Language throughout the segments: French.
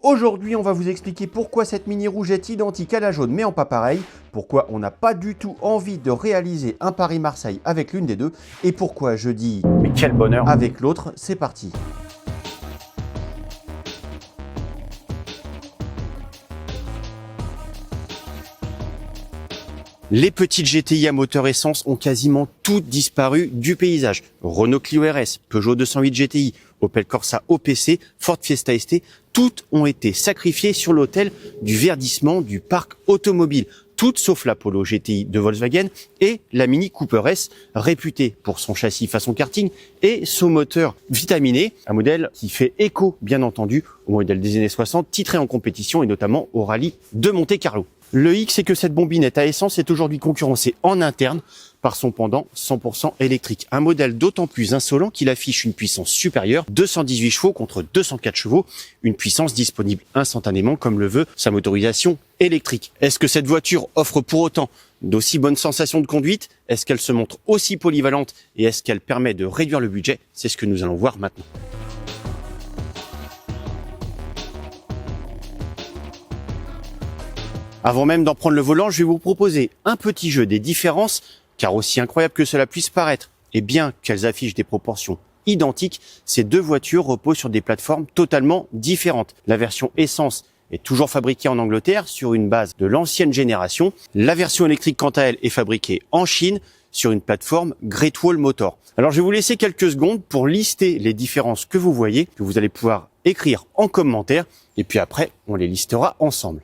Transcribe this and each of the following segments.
Aujourd'hui, on va vous expliquer pourquoi cette Mini rouge est identique à la jaune mais en pas pareil, pourquoi on n'a pas du tout envie de réaliser un Paris-Marseille avec l'une des deux et pourquoi je dis mais quel bonheur avec l'autre. C'est parti. Les petites GTI à moteur essence ont quasiment toutes disparu du paysage. Renault Clio RS, Peugeot 208 GTI, Opel Corsa OPC, Ford Fiesta ST, toutes ont été sacrifiées sur l'autel du verdissement du parc automobile. Toutes sauf la Polo GTI de Volkswagen et la Mini Cooper S, réputée pour son châssis façon karting et son moteur vitaminé, un modèle qui fait écho, bien entendu, au modèle des années 60, titré en compétition et notamment au rallye de Monte-Carlo. Le hic, c'est que cette bombinette à essence est aujourd'hui concurrencée en interne par son pendant 100% électrique. Un modèle d'autant plus insolent qu'il affiche une puissance supérieure, 218 chevaux contre 204 chevaux, une puissance disponible instantanément comme le veut sa motorisation électrique. Est-ce que cette voiture offre pour autant d'aussi bonnes sensations de conduite? Est-ce qu'elle se montre aussi polyvalente et est-ce qu'elle permet de réduire le budget? C'est ce que nous allons voir maintenant. Avant même d'en prendre le volant, je vais vous proposer un petit jeu des différences, car aussi incroyable que cela puisse paraître, et bien qu'elles affichent des proportions identiques, ces deux voitures reposent sur des plateformes totalement différentes. La version essence est toujours fabriquée en Angleterre sur une base de l'ancienne génération. La version électrique, quant à elle, est fabriquée en Chine sur une plateforme Great Wall Motor. Alors je vais vous laisser quelques secondes pour lister les différences que vous voyez, que vous allez pouvoir écrire en commentaire, et puis après, on les listera ensemble.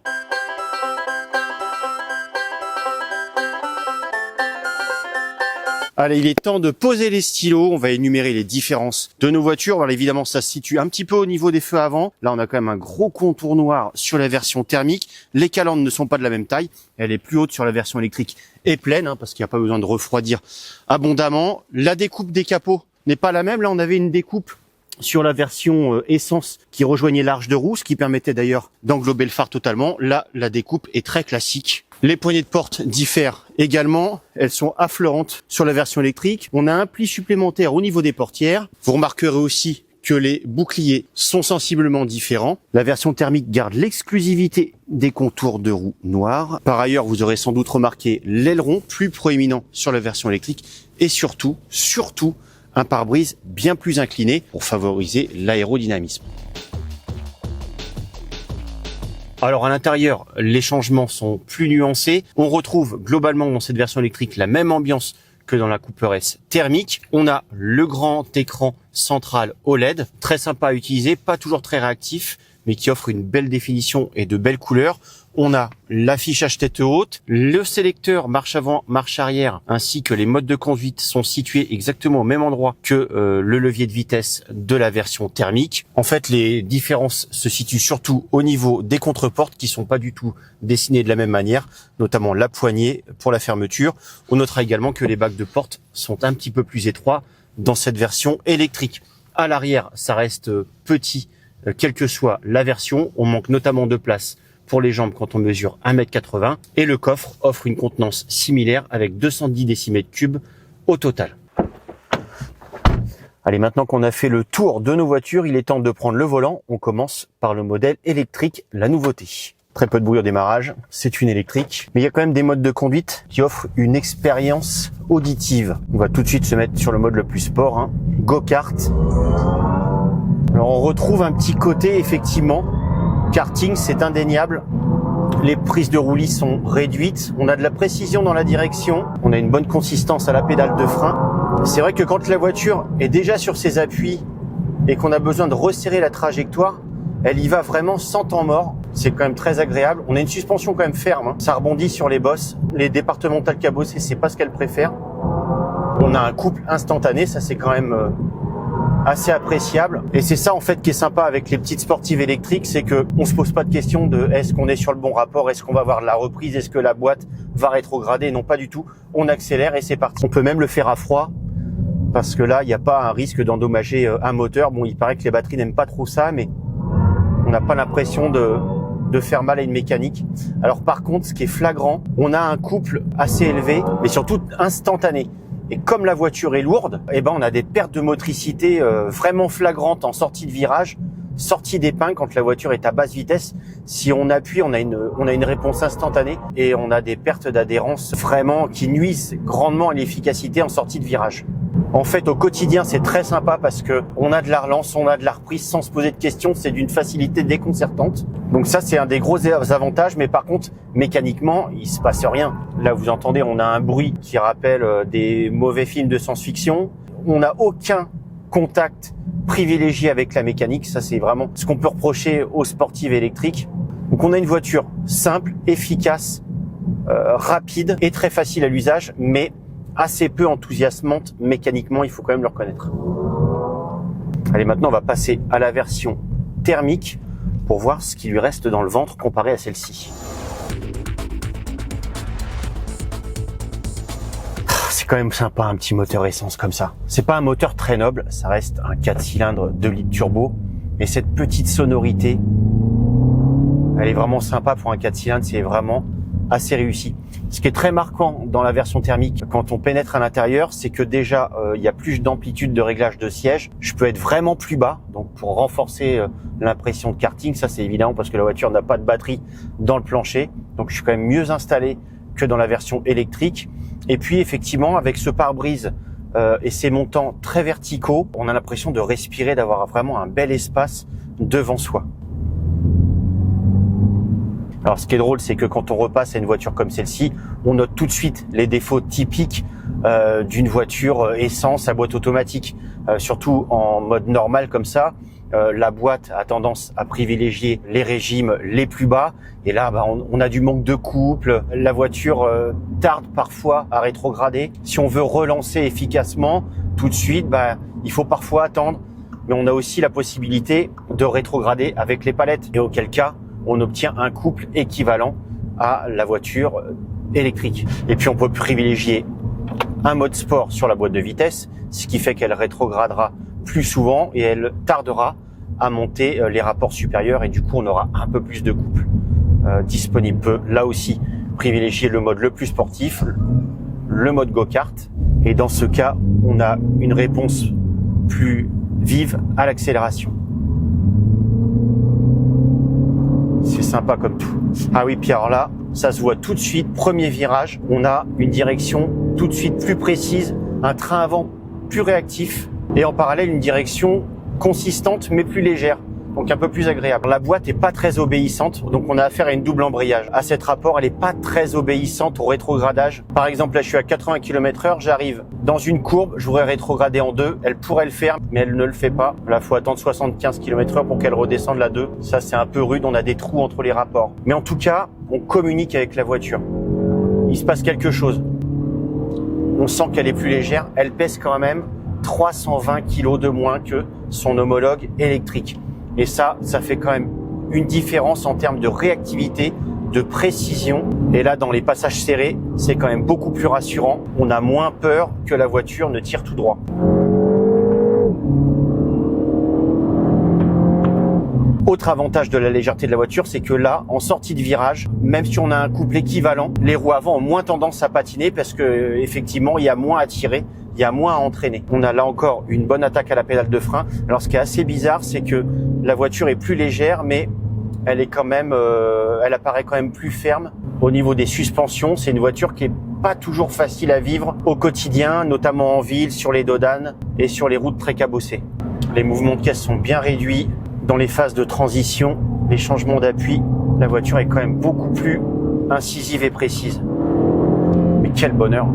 Allez, il est temps de poser les stylos. On va énumérer les différences de nos voitures. Alors, évidemment, ça se situe un petit peu au niveau des feux avant. Là, on a quand même un gros contour noir sur la version thermique. Les calandres ne sont pas de la même taille. Elle est plus haute sur la version électrique et pleine, parce qu'il n'y a pas besoin de refroidir abondamment. La découpe des capots n'est pas la même. Là, on avait une découpe sur la version essence qui rejoignait l'arche de roue, ce qui permettait d'ailleurs d'englober le phare totalement. Là, la découpe est très classique. Les poignées de porte diffèrent également. Elles sont affleurantes sur la version électrique. On a un pli supplémentaire au niveau des portières. Vous remarquerez aussi que les boucliers sont sensiblement différents. La version thermique garde l'exclusivité des contours de roue noirs. Par ailleurs, vous aurez sans doute remarqué l'aileron plus proéminent sur la version électrique et surtout, un pare-brise bien plus incliné pour favoriser l'aérodynamisme. Alors à l'intérieur, les changements sont plus nuancés. On retrouve globalement dans cette version électrique la même ambiance que dans la Cooper S thermique. On a le grand écran central OLED, très sympa à utiliser, pas toujours très réactif, mais qui offre une belle définition et de belles couleurs. On a l'affichage tête haute, le sélecteur marche avant, marche arrière, ainsi que les modes de conduite sont situés exactement au même endroit que le levier de vitesse de la version thermique. En fait, les différences se situent surtout au niveau des contreportes qui sont pas du tout dessinées de la même manière, notamment la poignée pour la fermeture. On notera également que les bacs de porte sont un petit peu plus étroits dans cette version électrique. À l'arrière, ça reste petit, quelle que soit la version. On manque notamment de place pour les jambes quand on mesure 1,80 m et le coffre offre une contenance similaire avec 210 décimètres cubes au total. Allez, maintenant qu'on a fait le tour de nos voitures, il est temps de prendre le volant. On commence par le modèle électrique, la nouveauté. Très peu de bruit au démarrage, c'est une électrique, mais il y a quand même des modes de conduite qui offrent une expérience auditive. On va tout de suite se mettre sur le mode le plus sport, go-kart. Alors on retrouve un petit côté effectivement karting, c'est indéniable. Les prises de roulis sont réduites. On a de la précision dans la direction. On a une bonne consistance à la pédale de frein. C'est vrai que quand la voiture est déjà sur ses appuis et qu'on a besoin de resserrer la trajectoire, elle y va vraiment sans temps mort. C'est quand même très agréable. On a une suspension quand même ferme. Ça rebondit sur les bosses. Les départementales cabossées, c'est pas ce qu'elle préfère. On a un couple instantané. Ça, c'est quand même assez appréciable. Et c'est ça en fait qui est sympa avec les petites sportives électriques, c'est que on se pose pas de question de est-ce qu'on est sur le bon rapport, est-ce qu'on va avoir de la reprise, est-ce que la boîte va rétrograder. Non, pas du tout. On accélère et c'est parti. On peut même le faire à froid parce que là, il n'y a pas un risque d'endommager un moteur. Bon, il paraît que les batteries n'aiment pas trop ça, mais on n'a pas l'impression de faire mal à une mécanique. Alors par contre, ce qui est flagrant, on a un couple assez élevé, mais surtout instantané. Et comme la voiture est lourde, on a des pertes de motricité vraiment flagrantes en sortie de virage. sortie d'épingle quand la voiture est à basse vitesse. Si on appuie, on a une réponse instantanée et on a des pertes d'adhérence vraiment qui nuisent grandement à l'efficacité en sortie de virage. En fait, au quotidien, c'est très sympa parce que on a de la relance, on a de la reprise sans se poser de questions. C'est d'une facilité déconcertante. Donc ça, c'est un des gros avantages. Mais par contre, mécaniquement, il se passe rien. Là, vous entendez, on a un bruit qui rappelle des mauvais films de science-fiction. On n'a aucun contact privilégié avec la mécanique. Ça, c'est vraiment ce qu'on peut reprocher aux sportives électriques. Donc, on a une voiture simple, efficace, rapide et très facile à l'usage, mais assez peu enthousiasmante mécaniquement, il faut quand même le reconnaître. Allez, maintenant on va passer à la version thermique pour voir ce qui lui reste dans le ventre comparé à celle-ci. C'est quand même sympa un petit moteur essence comme ça. C'est pas un moteur très noble, ça reste un 4 cylindres 2 litres turbo, et cette petite sonorité, elle est vraiment sympa pour un 4 cylindres, c'est vraiment assez réussi. Ce qui est très marquant dans la version thermique, quand on pénètre à l'intérieur, c'est que déjà, il y a plus d'amplitude de réglage de siège. Je peux être vraiment plus bas, donc pour renforcer l'impression de karting. Ça, c'est évident parce que la voiture n'a pas de batterie dans le plancher. Donc, je suis quand même mieux installé que dans la version électrique. Et puis, effectivement, avec ce pare-brise et ces montants très verticaux, on a l'impression de respirer, d'avoir vraiment un bel espace devant soi. Alors, ce qui est drôle, c'est que quand on repasse à une voiture comme celle-ci, on note tout de suite les défauts typiques d'une voiture essence à boîte automatique. Surtout en mode normal comme ça, la boîte a tendance à privilégier les régimes les plus bas. Et là, on a du manque de couple. La voiture tarde parfois à rétrograder. Si on veut relancer efficacement, tout de suite, il faut parfois attendre. Mais on a aussi la possibilité de rétrograder avec les palettes. Et auquel cas, on obtient un couple équivalent à la voiture électrique. Et puis on peut privilégier un mode sport sur la boîte de vitesse, ce qui fait qu'elle rétrogradera plus souvent et elle tardera à monter les rapports supérieurs et du coup on aura un peu plus de couple disponible. Peut là aussi privilégier le mode le plus sportif, le mode go-kart, et dans ce cas on a une réponse plus vive à l'accélération. C'est sympa comme tout. Ah oui, puis alors là, ça se voit tout de suite. Premier virage, on a une direction tout de suite plus précise, un train avant plus réactif et en parallèle une direction consistante mais plus légère, donc un peu plus agréable. La boîte est pas très obéissante, donc on a affaire à une double embrayage. À cet rapport, elle est pas très obéissante au rétrogradage. Par exemple, là, je suis à 80 km/h, j'arrive dans une courbe, je voudrais rétrograder en 2. Elle pourrait le faire, mais elle ne le fait pas. Là, faut attendre 75 km/h pour qu'elle redescende la 2. Ça, c'est un peu rude, on a des trous entre les rapports. Mais en tout cas, on communique avec la voiture. Il se passe quelque chose. On sent qu'elle est plus légère. Elle pèse quand même 320 kg de moins que son homologue électrique. Et ça fait quand même une différence en termes de réactivité, de précision. Et là, dans les passages serrés, c'est quand même beaucoup plus rassurant. On a moins peur que la voiture ne tire tout droit. Autre avantage de la légèreté de la voiture, c'est que là, en sortie de virage, même si on a un couple équivalent, les roues avant ont moins tendance à patiner parce que effectivement, il y a moins à tirer. Il y a moins à entraîner. On a là encore une bonne attaque à la pédale de frein. Alors ce qui est assez bizarre, c'est que la voiture est plus légère, mais elle est quand même, elle apparaît quand même plus ferme. Au niveau des suspensions, c'est une voiture qui est pas toujours facile à vivre au quotidien, notamment en ville, sur les dodanes et sur les routes très cabossées. Les mouvements de caisse sont bien réduits. Dans les phases de transition, les changements d'appui, la voiture est quand même beaucoup plus incisive et précise. Mais quel bonheur!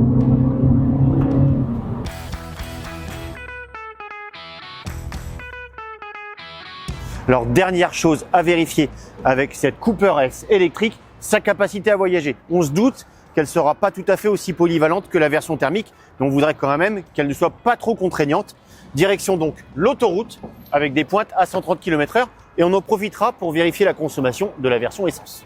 Alors, dernière chose à vérifier avec cette Cooper S électrique, sa capacité à voyager. On se doute qu'elle sera pas tout à fait aussi polyvalente que la version thermique, mais on voudrait quand même qu'elle ne soit pas trop contraignante. Direction donc l'autoroute avec des pointes à 130 km/h et on en profitera pour vérifier la consommation de la version essence.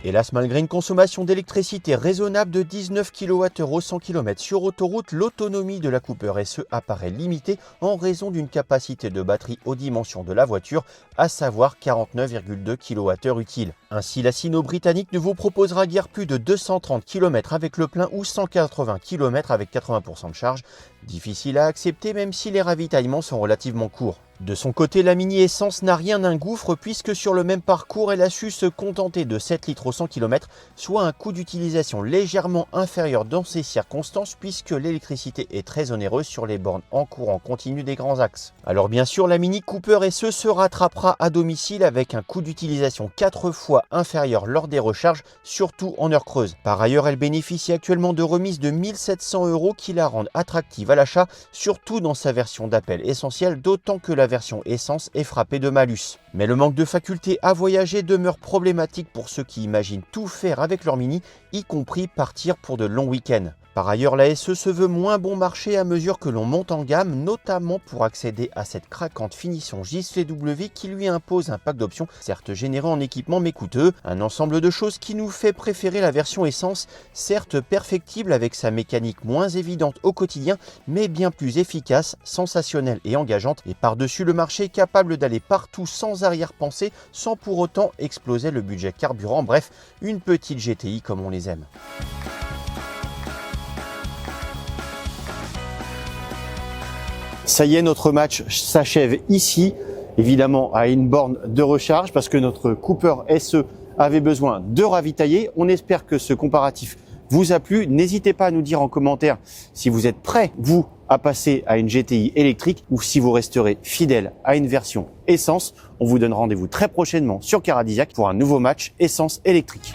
Hélas, malgré une consommation d'électricité raisonnable de 19 kWh au 100 km sur autoroute, l'autonomie de la Cooper SE apparaît limitée en raison d'une capacité de batterie aux dimensions de la voiture, à savoir 49,2 kWh utile. Ainsi, la sino-britannique ne vous proposera guère plus de 230 km avec le plein ou 180 km avec 80% de charge. Difficile à accepter même si les ravitaillements sont relativement courts. De son côté, la Mini Essence n'a rien d'un gouffre puisque sur le même parcours, elle a su se contenter de 7 litres au 100 km, soit un coût d'utilisation légèrement inférieur dans ces circonstances puisque l'électricité est très onéreuse sur les bornes en courant continu des grands axes. Alors bien sûr, la Mini Cooper SE se rattrapera à domicile avec un coût d'utilisation 4 fois inférieur lors des recharges, surtout en heure creuse. Par ailleurs, elle bénéficie actuellement de remises de 1 700 € qui la rendent attractive à l'achat, surtout dans sa version d'appel essentiel, d'autant que la version essence est frappée de malus. Mais le manque de faculté à voyager demeure problématique pour ceux qui imaginent tout faire avec leur Mini, y compris partir pour de longs week-ends. Par ailleurs, la SE se veut moins bon marché à mesure que l'on monte en gamme, notamment pour accéder à cette craquante finition JCW qui lui impose un pack d'options, certes généreux en équipement mais coûteux, un ensemble de choses qui nous fait préférer la version essence, certes perfectible avec sa mécanique moins évidente au quotidien, mais bien plus efficace, sensationnelle et engageante, et par-dessus le marché capable d'aller partout sans arrière-pensée, sans pour autant exploser le budget carburant, bref, une petite GTI comme on les aime. Ça y est, notre match s'achève ici, évidemment à une borne de recharge parce que notre Cooper SE avait besoin de ravitailler. On espère que ce comparatif vous a plu. N'hésitez pas à nous dire en commentaire si vous êtes prêt, vous, à passer à une GTI électrique ou si vous resterez fidèle à une version essence. On vous donne rendez-vous très prochainement sur Caradisiac pour un nouveau match essence électrique.